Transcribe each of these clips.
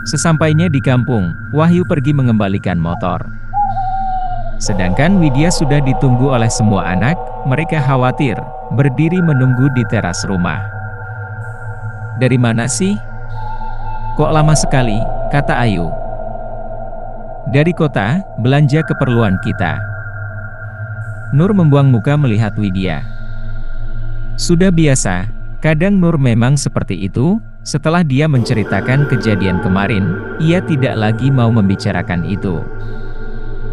Sesampainya di kampung, Wahyu pergi mengembalikan motor. Sedangkan Widya sudah ditunggu oleh semua anak, mereka khawatir, berdiri menunggu di teras rumah. "Dari mana sih? Kok lama sekali?" kata Ayu. "Dari kota, belanja keperluan kita." Nur membuang muka melihat Widya. Sudah biasa, kadang Nur memang seperti itu. Setelah dia menceritakan kejadian kemarin, ia tidak lagi mau membicarakan itu.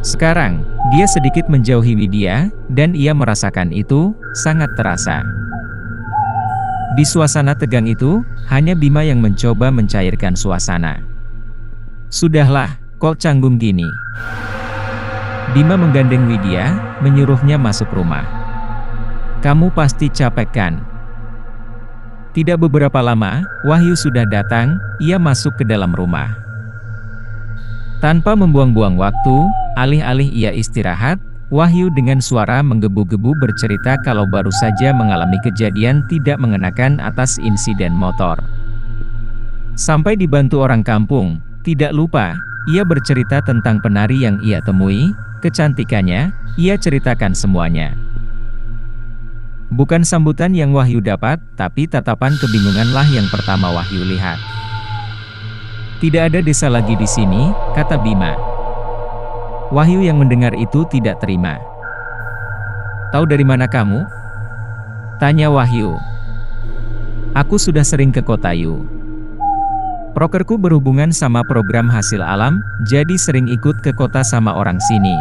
Sekarang, dia sedikit menjauhi Widya, dan ia merasakan itu sangat terasa. Di suasana tegang itu, hanya Bima yang mencoba mencairkan suasana. "Sudahlah, kok canggung gini?" Bima menggandeng Widya, menyuruhnya masuk rumah. "Kamu pasti capek kan?" Tidak beberapa lama, Wahyu sudah datang, ia masuk ke dalam rumah. Tanpa membuang-buang waktu, alih-alih ia istirahat, Wahyu dengan suara menggebu-gebu bercerita kalau baru saja mengalami kejadian tidak mengenakan atas insiden motor. Sampai dibantu orang kampung, tidak lupa, ia bercerita tentang penari yang ia temui, kecantikannya, ia ceritakan semuanya. Bukan sambutan yang Wahyu dapat, tapi tatapan kebingunganlah yang pertama Wahyu lihat. "Tidak ada desa lagi di sini," kata Bima. Wahyu yang mendengar itu tidak terima. "Tahu dari mana kamu?" tanya Wahyu. "Aku sudah sering ke kota Yu. Prokerku berhubungan sama program hasil alam, jadi sering ikut ke kota sama orang sini.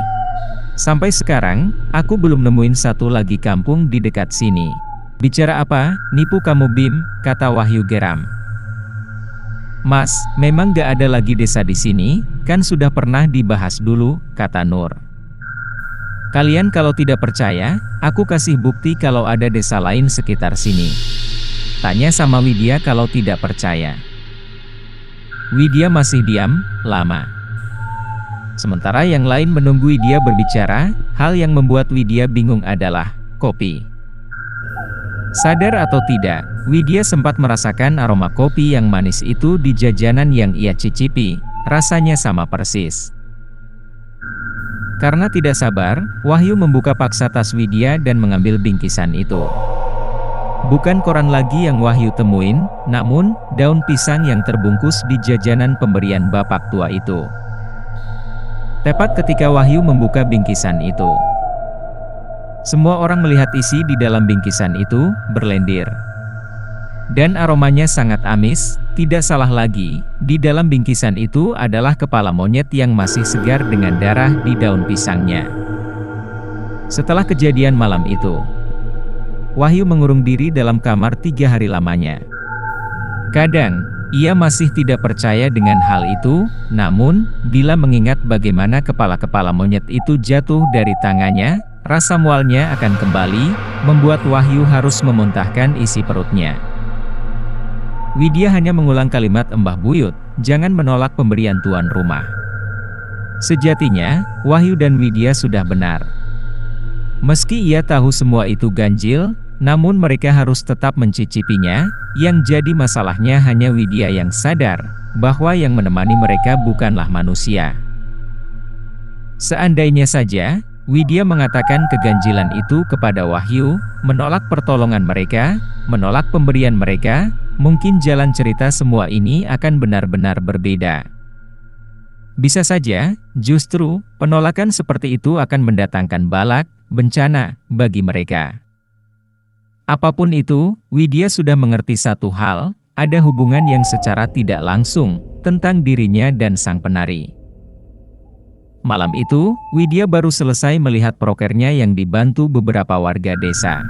Sampai sekarang, aku belum nemuin satu lagi kampung di dekat sini." "Bicara apa, nipu kamu Bim," kata Wahyu geram. "Mas, memang gak ada lagi desa di sini, kan sudah pernah dibahas dulu," kata Nur. "Kalian kalau tidak percaya, aku kasih bukti kalau ada desa lain sekitar sini." Tanya sama Widya kalau tidak percaya. Widya masih diam, lama. Sementara yang lain menunggu Widya berbicara, hal yang membuat Widya bingung adalah kopi. Sadar atau tidak, Widya sempat merasakan aroma kopi yang manis itu di jajanan yang ia cicipi, rasanya sama persis. Karena tidak sabar, Wahyu membuka paksa tas Widya dan mengambil bingkisan itu. Bukan koran lagi yang Wahyu temuin, namun daun pisang yang terbungkus di jajanan pemberian bapak tua itu. Tepat ketika Wahyu membuka bingkisan itu, semua orang melihat isi di dalam bingkisan itu berlendir. Dan aromanya sangat amis, tidak salah lagi, di dalam bingkisan itu adalah kepala monyet yang masih segar dengan darah di daun pisangnya. Setelah kejadian malam itu, Wahyu mengurung diri dalam kamar 3 hari lamanya. Kadang, ia masih tidak percaya dengan hal itu, namun, bila mengingat bagaimana kepala-kepala monyet itu jatuh dari tangannya, rasa mualnya akan kembali, membuat Wahyu harus memuntahkan isi perutnya. Widya hanya mengulang kalimat Mbah Buyut, "Jangan menolak pemberian tuan rumah." Sejatinya, Wahyu dan Widya sudah benar. Meski ia tahu semua itu ganjil, namun mereka harus tetap mencicipinya. Yang jadi masalahnya hanya Widya yang sadar bahwa yang menemani mereka bukanlah manusia. Seandainya saja Widya mengatakan keganjilan itu kepada Wahyu, menolak pertolongan mereka, menolak pemberian mereka, mungkin jalan cerita semua ini akan benar-benar berbeda. Bisa saja, justru, penolakan seperti itu akan mendatangkan balak, bencana, bagi mereka. Apapun itu, Widya sudah mengerti satu hal, ada hubungan yang secara tidak langsung, tentang dirinya dan sang penari. Malam itu, Widya baru selesai melihat prokernya yang dibantu beberapa warga desa.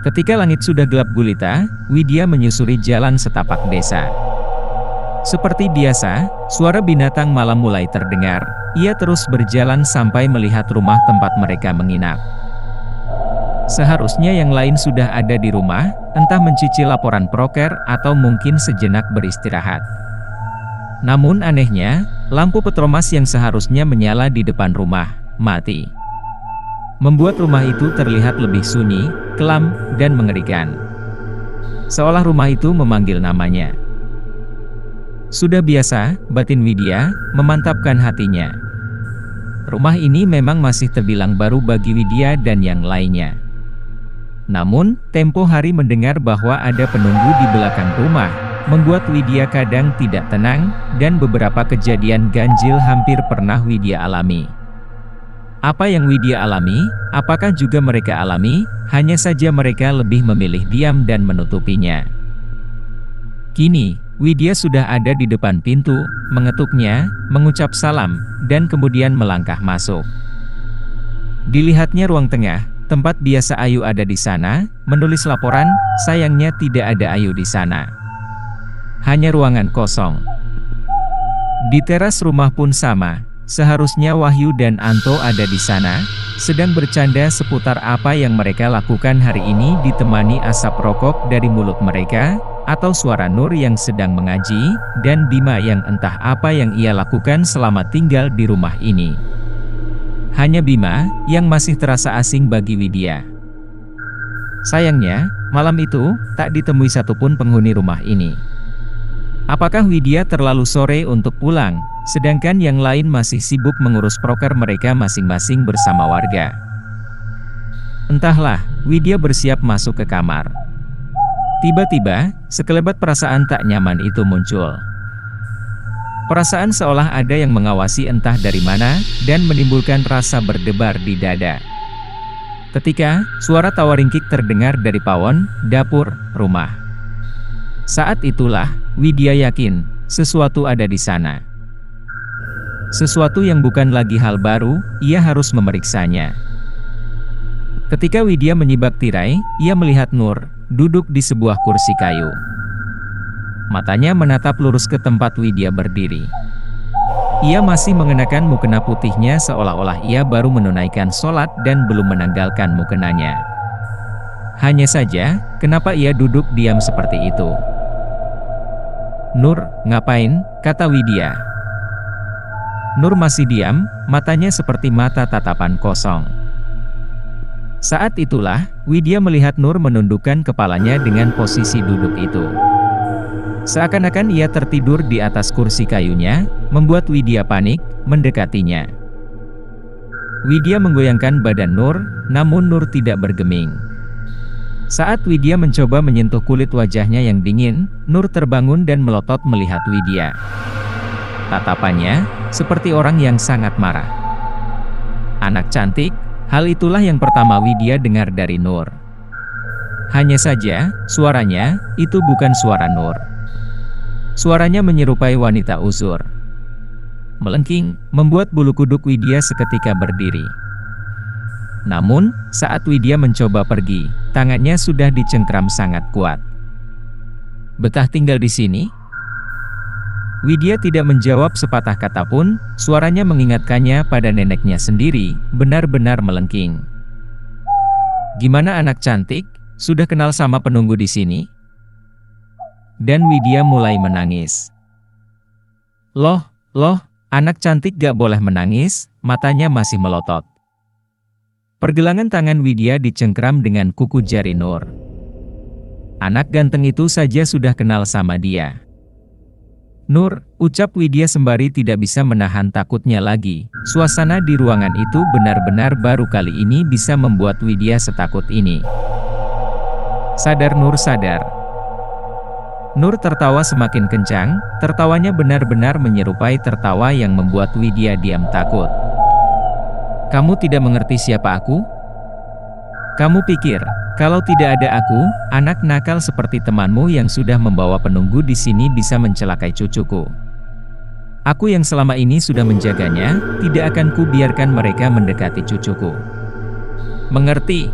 Ketika langit sudah gelap gulita, Widya menyusuri jalan setapak desa. Seperti biasa, suara binatang malam mulai terdengar. Ia terus berjalan sampai melihat rumah tempat mereka menginap. Seharusnya yang lain sudah ada di rumah, entah mencicil laporan proker atau mungkin sejenak beristirahat. Namun anehnya, lampu petromas yang seharusnya menyala di depan rumah, mati. Membuat rumah itu terlihat lebih sunyi, kelam, dan mengerikan. Seolah rumah itu memanggil namanya. Sudah biasa, batin Widya memantapkan hatinya. Rumah ini memang masih terbilang baru bagi Widya dan yang lainnya. Namun, tempo hari mendengar bahwa ada penunggu di belakang rumah, membuat Widya kadang tidak tenang, dan beberapa kejadian ganjil hampir pernah Widya alami. Apa yang Widya alami, apakah juga mereka alami, hanya saja mereka lebih memilih diam dan menutupinya. Kini, Widya sudah ada di depan pintu, mengetuknya, mengucap salam, dan kemudian melangkah masuk. Dilihatnya ruang tengah, tempat biasa Ayu ada di sana, menulis laporan, sayangnya tidak ada Ayu di sana. Hanya ruangan kosong. Di teras rumah pun sama, seharusnya Wahyu dan Anto ada di sana, sedang bercanda seputar apa yang mereka lakukan hari ini ditemani asap rokok dari mulut mereka, atau suara Nur yang sedang mengaji, dan Bima yang entah apa yang ia lakukan selama tinggal di rumah ini. Hanya Bima, yang masih terasa asing bagi Widya. Sayangnya, malam itu, tak ditemui satupun penghuni rumah ini. Apakah Widya terlalu sore untuk pulang, sedangkan yang lain masih sibuk mengurus proker mereka masing-masing bersama warga? Entahlah, Widya bersiap masuk ke kamar. Tiba-tiba, sekelebat perasaan tak nyaman itu muncul. Perasaan seolah ada yang mengawasi entah dari mana, dan menimbulkan rasa berdebar di dada. Ketika, suara tawa ringkik terdengar dari pawon, dapur, rumah. Saat itulah, Widya yakin, sesuatu ada di sana. Sesuatu yang bukan lagi hal baru, ia harus memeriksanya. Ketika Widya menyibak tirai, ia melihat Nur, duduk di sebuah kursi kayu. Matanya menatap lurus ke tempat Widya berdiri. Ia masih mengenakan mukena putihnya seolah-olah ia baru menunaikan sholat dan belum menanggalkan mukenanya. Hanya saja, kenapa ia duduk diam seperti itu? Nur, ngapain? Kata Widya. Nur masih diam, matanya seperti mata tatapan kosong. Saat itulah, Widya melihat Nur menundukkan kepalanya dengan posisi duduk itu. Seakan-akan ia tertidur di atas kursi kayunya, membuat Widya panik, mendekatinya. Widya menggoyangkan badan Nur, namun Nur tidak bergeming. Saat Widya mencoba menyentuh kulit wajahnya yang dingin, Nur terbangun dan melotot melihat Widya. Tatapannya, seperti orang yang sangat marah. Anak cantik. Hal itulah yang pertama Widya dengar dari Nur. Hanya saja, suaranya, itu bukan suara Nur. Suaranya menyerupai wanita uzur. Melengking, membuat bulu kuduk Widya seketika berdiri. Namun, saat Widya mencoba pergi, tangannya sudah dicengkram sangat kuat. Betah tinggal di sini? Widya tidak menjawab sepatah kata pun, suaranya mengingatkannya pada neneknya sendiri, benar-benar melengking. Gimana anak cantik, sudah kenal sama penunggu di sini? Dan Widya mulai menangis. Loh, anak cantik gak boleh menangis, matanya masih melotot. Pergelangan tangan Widya dicengkram dengan kuku jari Nur. Anak ganteng itu saja sudah kenal sama dia. Nur, ucap Widya sembari tidak bisa menahan takutnya lagi. Suasana di ruangan itu benar-benar baru kali ini bisa membuat Widya setakut ini. Sadar Nur, sadar. Nur tertawa semakin kencang, tertawanya benar-benar menyerupai tertawa yang membuat Widya diam takut. Kamu tidak mengerti siapa aku? Kamu pikir, kalau tidak ada aku, anak nakal seperti temanmu yang sudah membawa penunggu di sini bisa mencelakai cucuku. Aku yang selama ini sudah menjaganya, tidak akan kubiarkan mereka mendekati cucuku. Mengerti?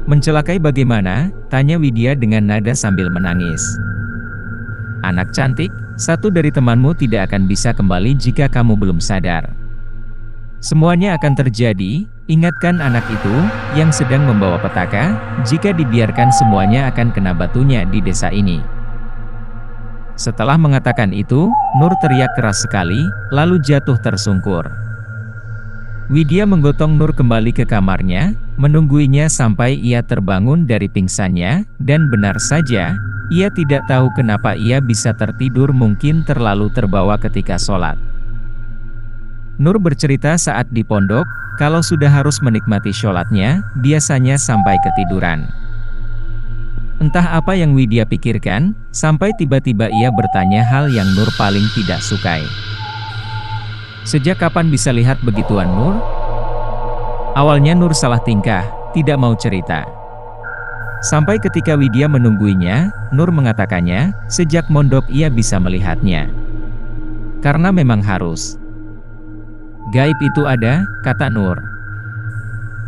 Mencelakai bagaimana? Tanya Widya dengan nada sambil menangis. Anak cantik, satu dari temanmu tidak akan bisa kembali jika kamu belum sadar. Semuanya akan terjadi, ingatkan anak itu, yang sedang membawa petaka, jika dibiarkan semuanya akan kena batunya di desa ini. Setelah mengatakan itu, Nur teriak keras sekali, lalu jatuh tersungkur. Widya menggotong Nur kembali ke kamarnya, menungguinya sampai ia terbangun dari pingsannya, dan benar saja, ia tidak tahu kenapa ia bisa tertidur, mungkin terlalu terbawa ketika sholat. Nur bercerita saat di pondok, kalau sudah harus menikmati sholatnya, biasanya sampai ketiduran. Entah apa yang Widya pikirkan, sampai tiba-tiba ia bertanya hal yang Nur paling tidak sukai. Sejak kapan bisa lihat begituan Nur? Awalnya Nur salah tingkah, tidak mau cerita. Sampai ketika Widya menungguinya, Nur mengatakannya, sejak mondok ia bisa melihatnya. Karena memang harus. Gaib itu ada, kata Nur.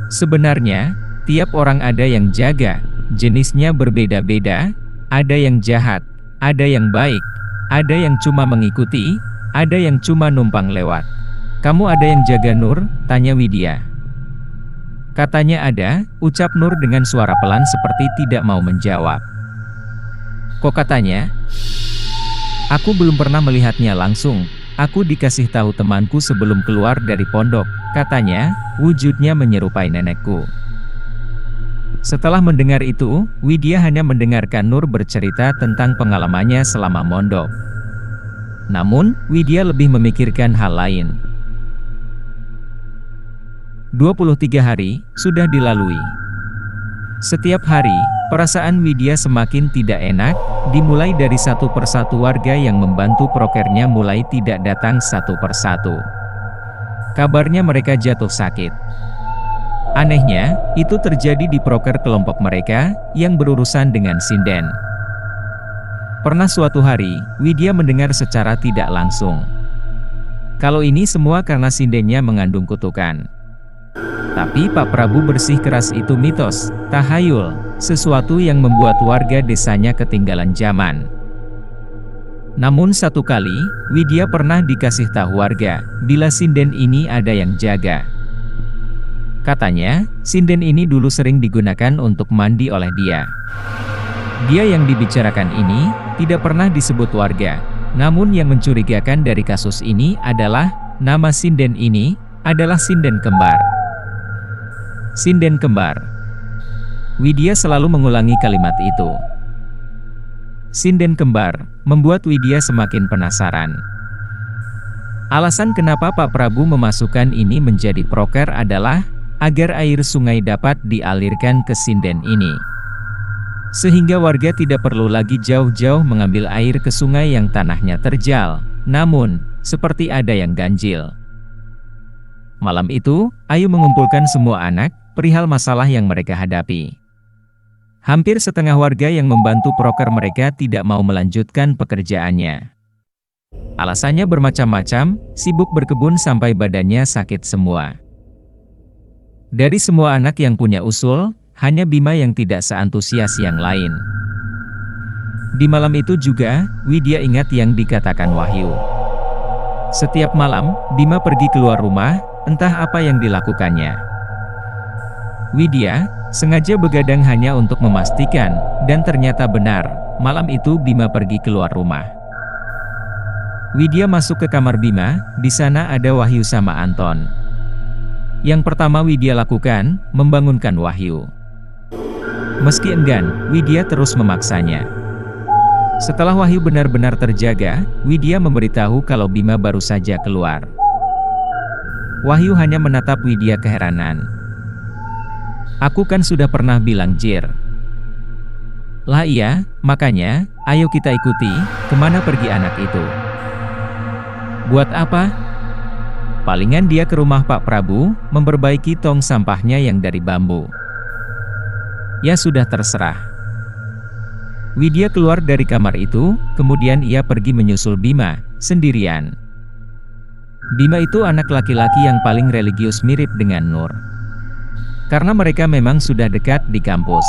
Sebenarnya, tiap orang ada yang jaga, jenisnya berbeda-beda, ada yang jahat, ada yang baik, ada yang cuma mengikuti, ada yang cuma numpang lewat. Kamu ada yang jaga Nur? Tanya Widya. Katanya ada, ucap Nur dengan suara pelan seperti tidak mau menjawab. Kok katanya? Aku belum pernah melihatnya langsung, aku dikasih tahu temanku sebelum keluar dari pondok, katanya, wujudnya menyerupai nenekku. Setelah mendengar itu, Widya hanya mendengarkan Nur bercerita tentang pengalamannya selama mondok. Namun, Widya lebih memikirkan hal lain. 23 hari, sudah dilalui. Setiap hari, perasaan Widya semakin tidak enak, dimulai dari satu persatu warga yang membantu prokernya mulai tidak datang satu persatu. Kabarnya mereka jatuh sakit. Anehnya, itu terjadi di proker kelompok mereka, yang berurusan dengan sinden. Pernah suatu hari, Widya mendengar secara tidak langsung. Kalau ini semua karena sindennya mengandung kutukan. Tapi Pak Prabu bersikeras itu mitos, tahayul, sesuatu yang membuat warga desanya ketinggalan zaman. Namun satu kali, Widya pernah dikasih tahu warga, bila sinden ini ada yang jaga. Katanya, sinden ini dulu sering digunakan untuk mandi oleh dia. Dia yang dibicarakan ini, tidak pernah disebut warga. Namun yang mencurigakan dari kasus ini adalah, nama sinden ini, adalah sinden kembar. Sinden kembar. Widya selalu mengulangi kalimat itu. Sinden kembar, membuat Widya semakin penasaran. Alasan kenapa Pak Prabu memasukkan ini menjadi proker adalah, agar air sungai dapat dialirkan ke sinden ini. Sehingga warga tidak perlu lagi jauh-jauh mengambil air ke sungai yang tanahnya terjal, namun, seperti ada yang ganjil. Malam itu, Ayu mengumpulkan semua anak, perihal masalah yang mereka hadapi. Hampir setengah warga yang membantu proker mereka tidak mau melanjutkan pekerjaannya. Alasannya bermacam-macam, sibuk berkebun sampai badannya sakit semua. Dari semua anak yang punya usul, hanya Bima yang tidak seantusias yang lain. Di malam itu juga, Widya ingat yang dikatakan Wahyu. Setiap malam, Bima pergi keluar rumah, entah apa yang dilakukannya. Widya sengaja begadang hanya untuk memastikan, dan ternyata benar, malam itu Bima pergi keluar rumah. Widya masuk ke kamar Bima, di sana ada Wahyu sama Anton. Yang pertama Widya lakukan, membangunkan Wahyu. Meski enggan, Widya terus memaksanya. Setelah Wahyu benar-benar terjaga, Widya memberitahu kalau Bima baru saja keluar. Wahyu hanya menatap Widya keheranan. Aku kan sudah pernah bilang Jir. Lah iya, makanya, ayo kita ikuti, kemana pergi anak itu. Buat apa? Palingan dia ke rumah Pak Prabu, memperbaiki tong sampahnya yang dari bambu. Ya sudah terserah. Widya keluar dari kamar itu, kemudian ia pergi menyusul Bima, sendirian. Bima itu anak laki-laki yang paling religius mirip dengan Nur. Karena mereka memang sudah dekat di kampus.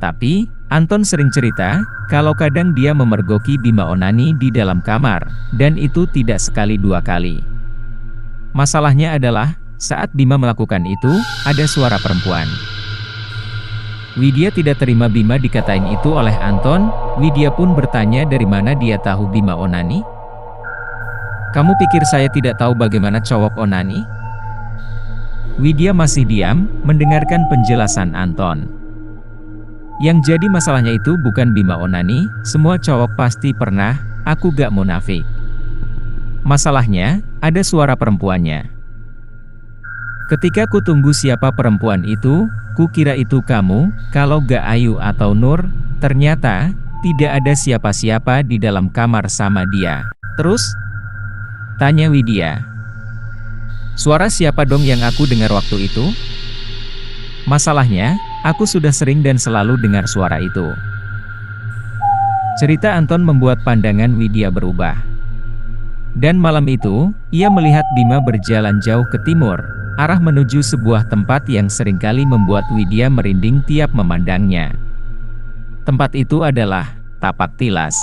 Tapi, Anton sering cerita, kalau kadang dia memergoki Bima onani di dalam kamar, dan itu tidak sekali dua kali. Masalahnya adalah, saat Bima melakukan itu, ada suara perempuan. Widya tidak terima Bima dikatain itu oleh Anton, Widya pun bertanya dari mana dia tahu Bima onani? Kamu pikir saya tidak tahu bagaimana cowok onani? Widya masih diam, mendengarkan penjelasan Anton. Yang jadi masalahnya itu bukan Bima onani, semua cowok pasti pernah, aku gak munafik. Masalahnya, ada suara perempuannya. Ketika ku tunggu siapa perempuan itu, ku kira itu kamu, kalau gak Ayu atau Nur, ternyata, tidak ada siapa-siapa di dalam kamar sama dia. Terus? Tanya Widya. Suara siapa dong yang aku dengar waktu itu? Masalahnya, aku sudah sering dan selalu dengar suara itu. Cerita Anton membuat pandangan Widya berubah. Dan malam itu, ia melihat Bima berjalan jauh ke timur, arah menuju sebuah tempat yang seringkali membuat Widya merinding tiap memandangnya. Tempat itu adalah Tapak Tilas.